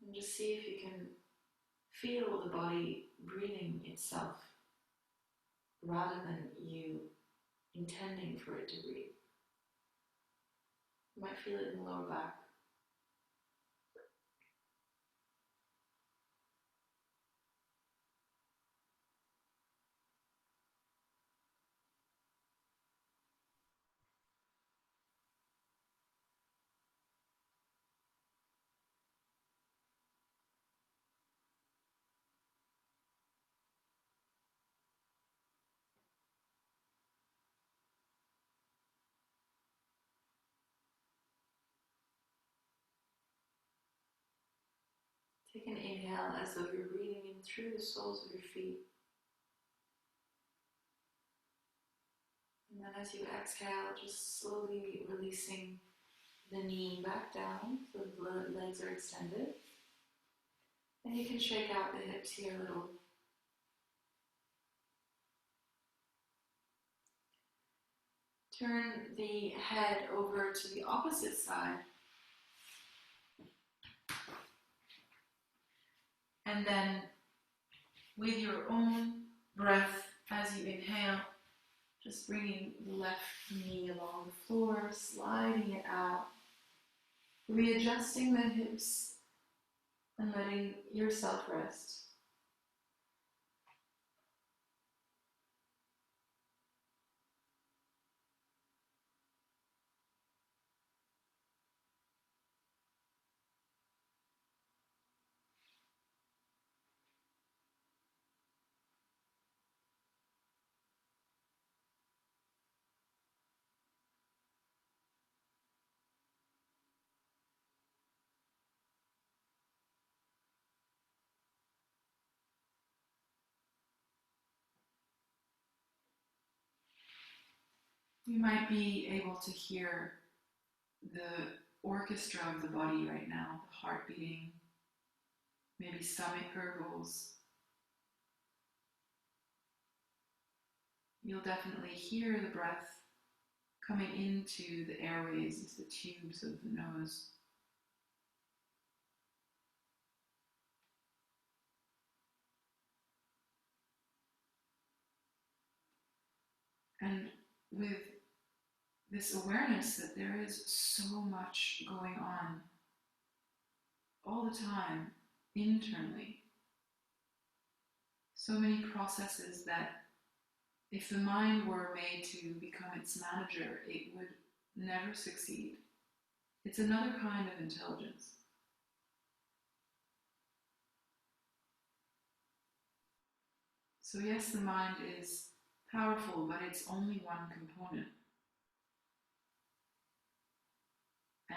And just see if you can feel the body breathing itself rather than you intending for it to breathe. You might feel it in the lower back. Take an inhale as though you're breathing in through the soles of your feet. And then as you exhale, just slowly releasing the knee back down so the legs are extended. And you can shake out the hips here a little. turn the head over to the opposite side. And then with your own breath as you inhale, just bringing the left knee along the floor, sliding it out, readjusting the hips and letting yourself rest. You might be able to hear the orchestra of the body right now, the heart beating, maybe stomach gurgles. You'll definitely hear the breath coming into the airways, into the tubes of the nose. And with this awareness that there is so much going on all the time internally, so many processes that if the mind were made to become its manager, it would never succeed. It's another kind of intelligence. So yes, the mind is powerful, but it's only one component.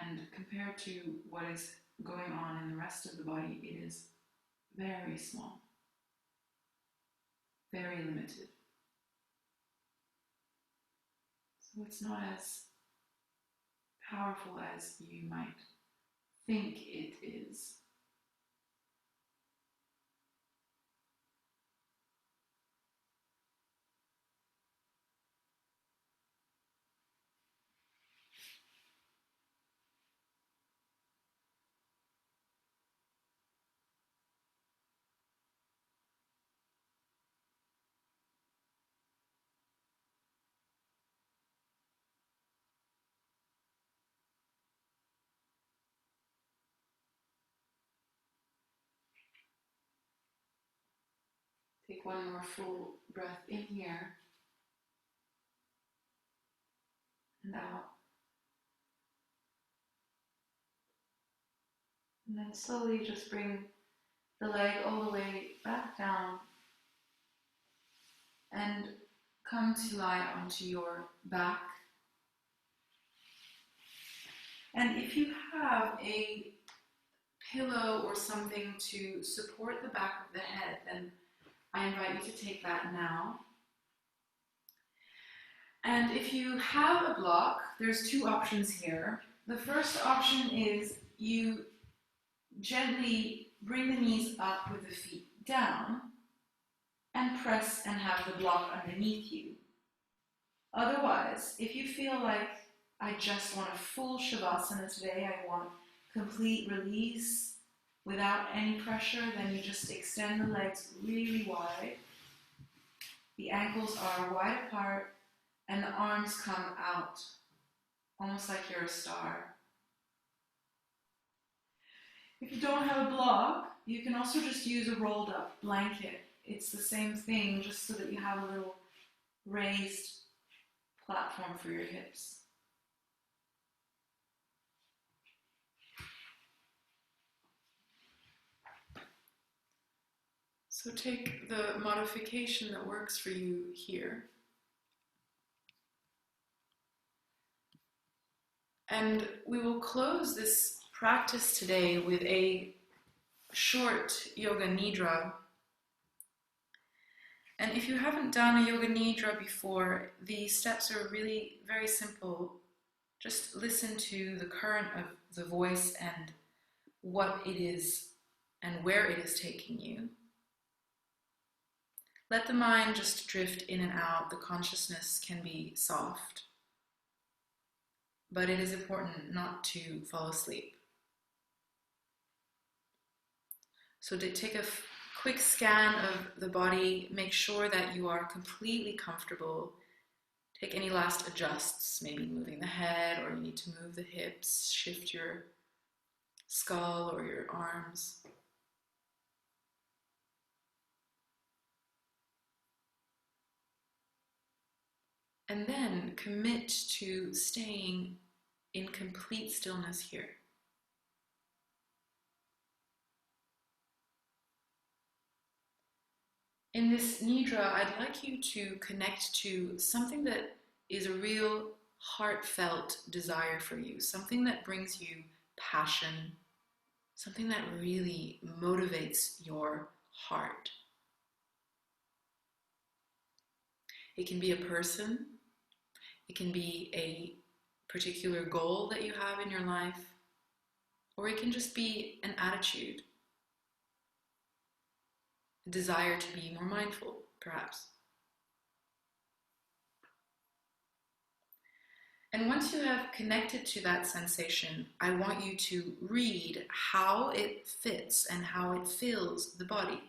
And compared to what is going on in the rest of the body, it is very small, very limited. So it's not as powerful as you might think it is. Take one more full breath in here and out. And then slowly just bring the leg all the way back down and come to lie onto your back. And if you have a pillow or something to support the back of the head, then I invite you to take that now. And if you have a block, there's two options here. The first option is you gently bring the knees up with the feet down and press and have the block underneath you. Otherwise, if you feel like I just want a full Shavasana today, I want complete release without any pressure, then you just extend the legs really wide. The ankles are wide apart and the arms come out, almost like you're a star. If you don't have a block, you can also just use a rolled up blanket. It's the same thing, just so that you have a little raised platform for your hips. So take the modification that works for you here. And we will close this practice today with a short Yoga Nidra. And if you haven't done a Yoga Nidra before, the steps are really very simple. Just listen to the current of the voice and what it is and where it is taking you. Let the mind just drift in and out. The consciousness can be soft. but it is important not to fall asleep. So to take a quick scan of the body, make sure that you are completely comfortable. Take any last adjusts, maybe moving the head, or you need to move the hips, shift your skull or your arms. And then commit to staying in complete stillness here. In this nidra, I'd like you to connect to something that is a real heartfelt desire for you, something that brings you passion, something that really motivates your heart. It can be a person, it can be a particular goal that you have in your life, or it can just be an attitude, a desire to be more mindful, perhaps. And once you have connected to that sensation, I want you to read how it fits and how it fills the body.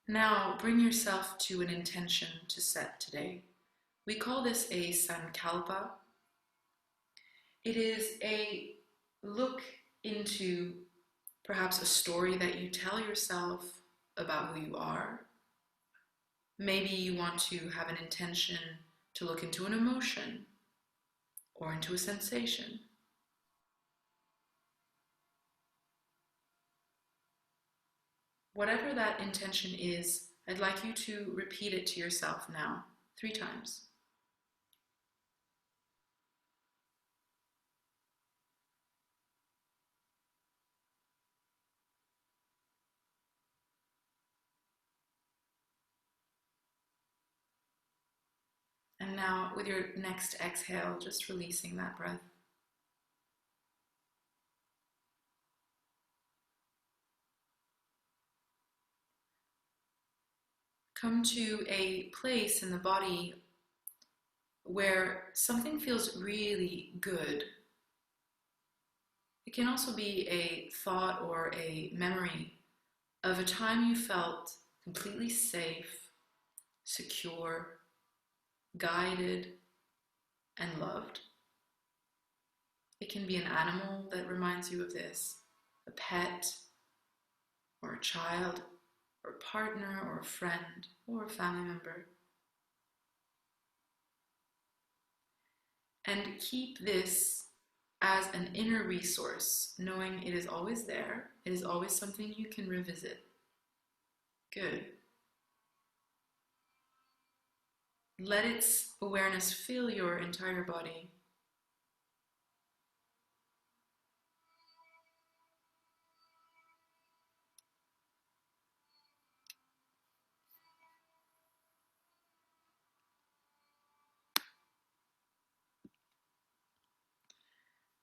Now bring yourself to an intention to set today. We call this a sankalpa. It is a look into perhaps a story that you tell yourself about who you are. Maybe you want to have an intention to look into an emotion or into a sensation. Whatever that intention is, I'd like you to repeat it to yourself now, 3 times. And now, with your next exhale, just releasing that breath. Come to a place in the body where something feels really good. It can also be a thought or a memory of a time you felt completely safe, secure, guided, and loved. It can be an animal that reminds you of this, a pet, or a child, or a partner, or a friend, or a family member. And keep this as an inner resource, knowing it is always there. It is always something you can revisit. Good. Let its awareness fill your entire body.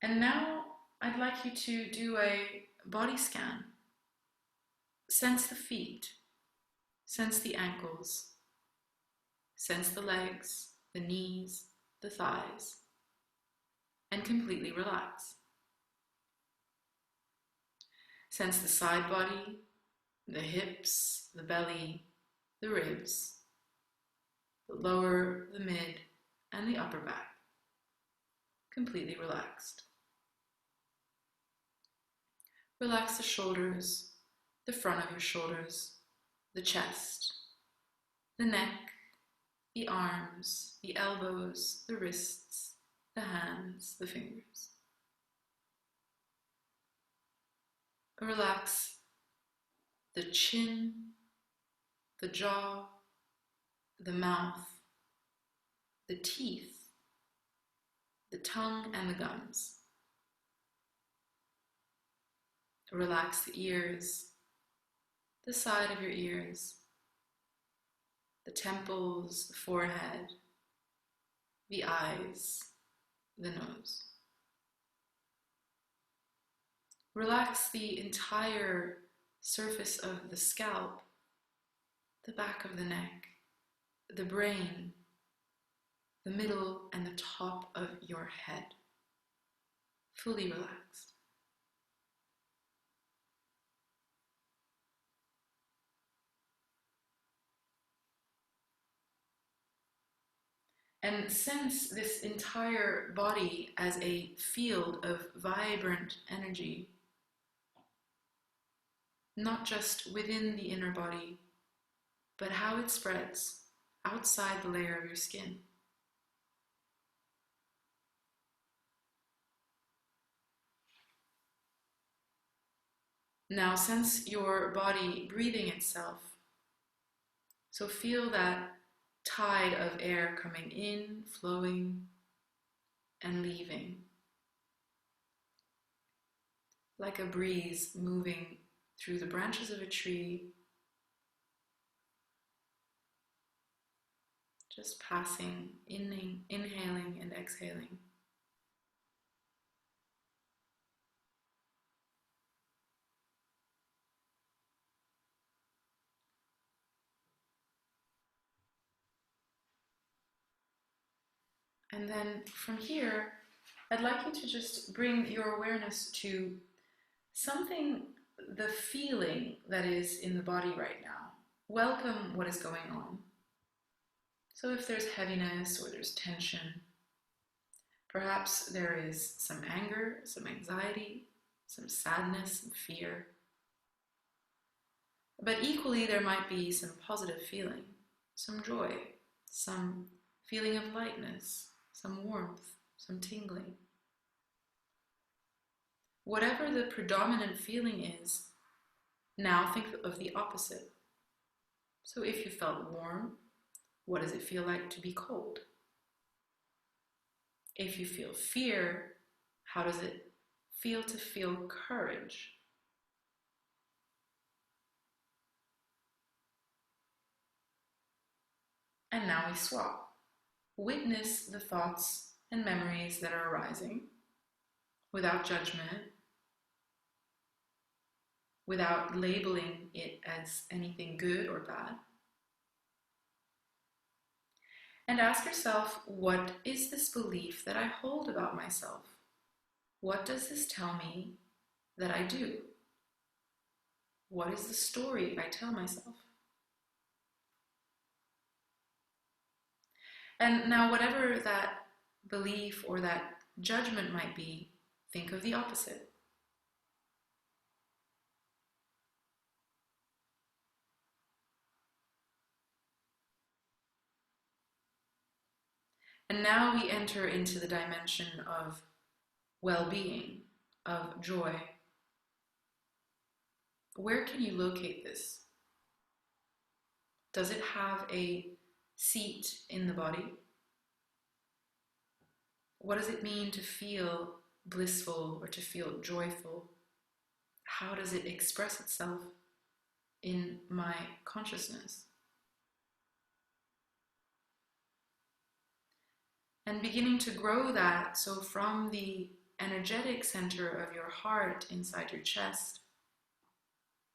And now I'd like you to do a body scan. Sense the feet, sense the ankles, sense the legs, the knees, the thighs, and completely relax. Sense the side body, the hips, the belly, the ribs, the lower, the mid, and the upper back. Completely relaxed. Relax the shoulders, the front of your shoulders, the chest, the neck, the arms, the elbows, the wrists, the hands, the fingers. Relax the chin, the jaw, the mouth, the teeth, the tongue, and the gums. Relax the ears, the side of your ears, the temples, the forehead, the eyes, the nose. Relax the entire surface of the scalp, the back of the neck, the brain, the middle and the top of your head. Fully relaxed. And sense this entire body as a field of vibrant energy, not just within the inner body, but how it spreads outside the layer of your skin. Now sense your body breathing itself. So feel that tide of air coming in, flowing, and leaving. Like a breeze moving through the branches of a tree, just passing, inhaling and exhaling. And then from here, I'd like you to just bring your awareness to something, the feeling that is in the body right now. Welcome what is going on. So if there's heaviness or there's tension, perhaps there is some anger, some anxiety, some sadness, some fear. But equally, there might be some positive feeling, some joy, some feeling of lightness, some warmth, some tingling. Whatever the predominant feeling is, now think of the opposite. So if you felt warm, what does it feel like to be cold? If you feel fear, how does it feel to feel courage? And now we swap. Witness the thoughts and memories that are arising without judgment, without labeling it as anything good or bad. And ask yourself, what is this belief that I hold about myself? What does this tell me that I do? What is the story I tell myself? And now whatever that belief or that judgment might be, think of the opposite. And now we enter into the dimension of well-being, of joy. Where can you locate this? Does it have a seat in the body? What does it mean to feel blissful or to feel joyful? How does it express itself in my consciousness? And beginning to grow that, so from the energetic center of your heart inside your chest,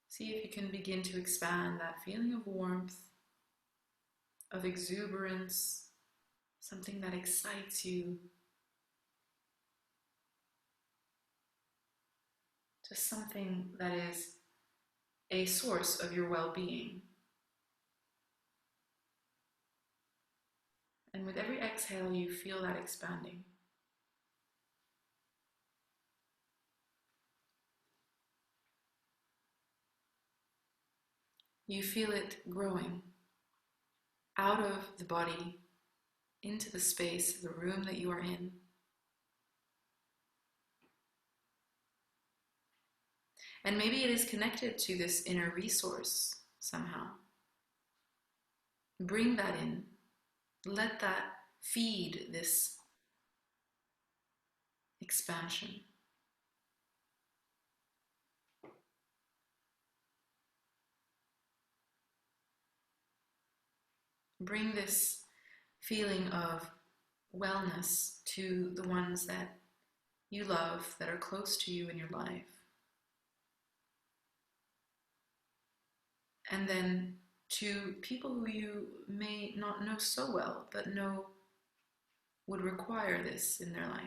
see if you can begin to expand that feeling of warmth, of exuberance, something that excites you, to something that is a source of your well-being. And with every exhale, you feel that expanding. You feel it growing out of the body into the space, the room that you are in. And maybe it is connected to this inner resource somehow. Bring that in. Let that feed this expansion. Bring this feeling of wellness to the ones that you love, that are close to you in your life. And then to people who you may not know so well, but know would require this in their life.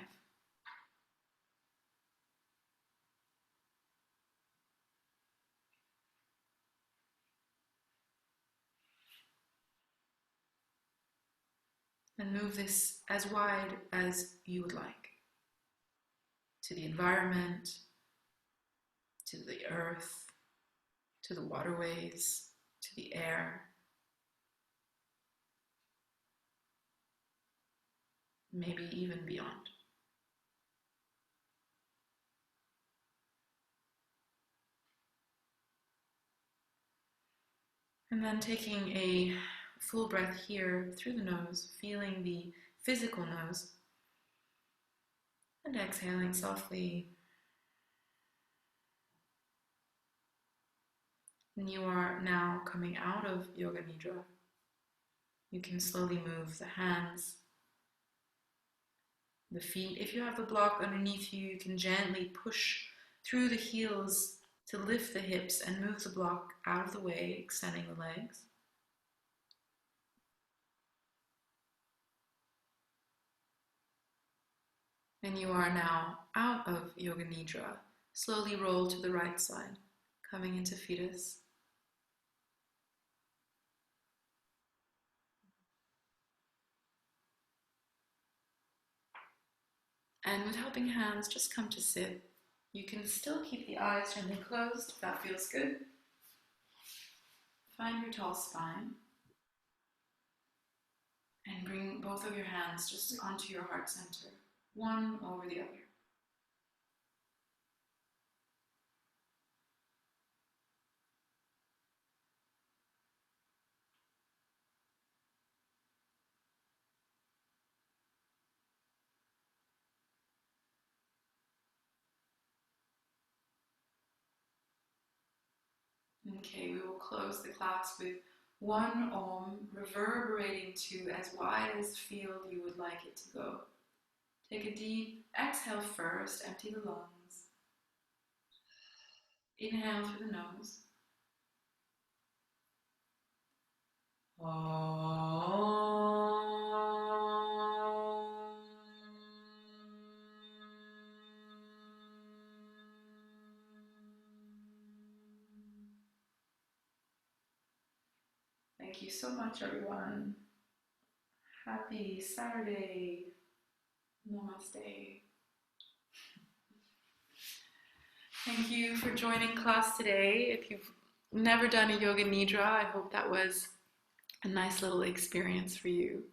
And move this as wide as you would like, to the environment, to the earth, to the waterways, to the air, maybe even beyond. And then taking a full breath here through the nose, feeling the physical nose, and exhaling softly. And you are now coming out of Yoga Nidra. You can slowly move the hands, the feet. If you have the block underneath you, you can gently push through the heels to lift the hips and move the block out of the way, extending the legs. And you are now out of Yoga Nidra. Slowly roll to the right side, coming into fetus. And with helping hands, just come to sit. You can still keep the eyes gently closed if that feels good. Find your tall spine. And bring both of your hands just onto your heart center, one over the other. Okay, we will close the class with one Om reverberating to as wide as field you would like it to go. Take a deep exhale first, empty the lungs. Inhale through the nose. Thank you so much, everyone. Happy Saturday. Namaste. Thank you for joining class today. If you've never done a Yoga Nidra, I hope that was a nice little experience for you.